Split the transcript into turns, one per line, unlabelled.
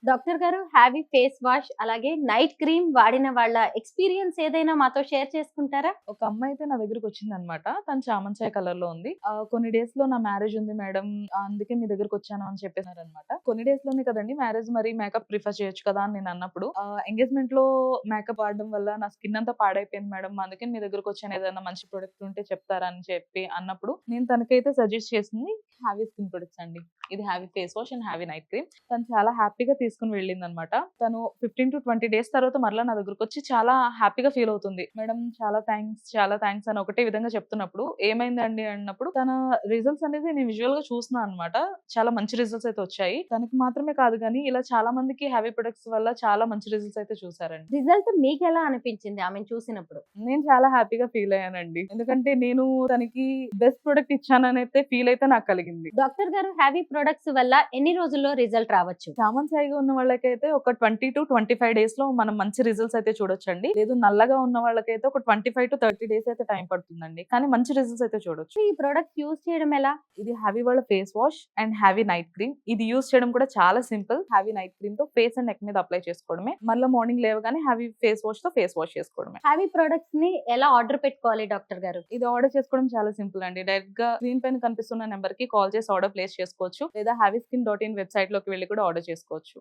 Doctor గారు హ్యావీ face wash అలాగే night cream వాడిన వాళ్ళ ఎక్స్‌పీరియన్స్ ఏదైనా మాతో షేర్ చేసుకుంటారా?
ఒక అమ్మాయి అయితే నా దగ్గరకొచ్చిందనమాట. తను చామంచాయ కలర్‌లో ఉంది. కొన్ని డేస్‌లో నా మ్యారేజ్ ఉంది మేడం. అందుకే మీ దగ్గరకొచ్చాను అని చెప్పేసారనమాట. కొన్ని డేస్‌లోనే కదండీ మ్యారేజ్, మరి మేకప్ ప్రిఫర్ చేయొచ్చు కదా అని నేనన్నప్పుడు, ఎంగేజ్‌మెంట్‌లో మేకప్ వాడడం వల్ల నా స్కిన్ అంతా పాడైపోయింది మేడం. అందుకని మీ దగ్గరకొచ్చాను. ఏదైనా మంచి ప్రొడక్ట్ ఉంటే చెప్తారా అని చెప్పి అన్నప్పుడు, నేను తనకైతే సజెస్ట్ చేసింది హావీ స్కిన్ ప్రొడక్ట్స్ అండి. ఇది హావీ ఫేస్ వాష్ అండ్ హావీ నైట్ క్రీమ్. తను చాలా హ్యాపీగా తీసుకొని వెళ్ళిందనమాట. తను 15-20 డేస్ తర్వాత మరలా నా దగ్గరకొచ్చి చాలా హ్యాపీగా ఫీల్ అవుతుంది. మేడం చాలా థాంక్స్, చాలా థాంక్స్ అని ఒకటే విధంగా చెప్తున్నప్పుడు, ఏమైందండి అన్నప్పుడు, తన రిజల్ట్స్ అనేది నేను విజువల్‌గా చూస్తున్నాను అనమాట. చాలా మంచి రిజల్ట్స్ అయితే వచ్చాయి. తనకి మాత్రమే కాదు గానీ, ఇలా చాలా మందికి హావీ ప్రొడక్ట్స్ వల్ల చాలా మంచి రిజల్ట్స్ అయితే చూసారండి.
రిజల్ట్ మీకెలా అనిపించింది ఆమెను చూసినప్పుడు?
నేను చాలా హ్యాపీగా ఫీల్ అయ్యానండి. ఎందుకంటే నేను తనకి బెస్ట్ ప్రొడక్ట్ ఇచ్చాననైతే ఫీల్ అయితే నాకు కలిగింది.
డాక్టర్ గారు హ్యావీ ప్రొడక్ట్స్ వల్ల ఎన్ని రోజుల్లో రిజల్ట్ రావచ్చు?
చామన్ సాయిగా ఉన్న వాళ్ళకైతే ఒక 20-25 డేస్‌లో మనం మంచి రిజల్ట్స్ అయితే చూడొచ్చండి. లేదు నల్లగా ఉన్న వాళ్ళకైతే ఒక 25-30 డేస్ అయితే టైం పడుతుందండి. కానీ మంచి రిజల్ట్స్ అయితే చూడొచ్చు.
ఈ ప్రొడక్ట్స్ యూజ్ చేయడం ఎలా?
ఇది హావీ వాళ్ళ ఫేస్ వాష్ అండ్ హావీ నైట్ క్రీమ్. ఇది యూజ్ చేయడం కూడా చాలా సింపుల్. హావీ నైట్ క్రీమ్‌తో ఫేస్ అండ్ నెక్ మీద అప్లై చేసుకోవడమే. మళ్ళా మార్నింగ్ లేవగానే హావీ ఫేస్ వాష్‌తో ఫేస్ వాష్ చేసుకోవడమే.
హ్యావీ ప్రొడక్ట్స్‌ని ఎలా ఆర్డర్ పెట్టుకోవాలి డాక్టర్ గారు?
ఇది ఆర్డర్ చేసుకోవడం చాలా సింపుల్ అండి. డైరెక్ట్‌గా స్క్రీన్ పైన కనిపిస్తున్న నంబర్‌కి కాల్ చేసి ఆర్డర్ ప్లేస్ చేసుకోవచ్చు. లేదా haveyskin.in వెబ్‌సైట్‌లోకి వెళ్లి కూడా ఆర్డర్ చేసుకోవచ్చు.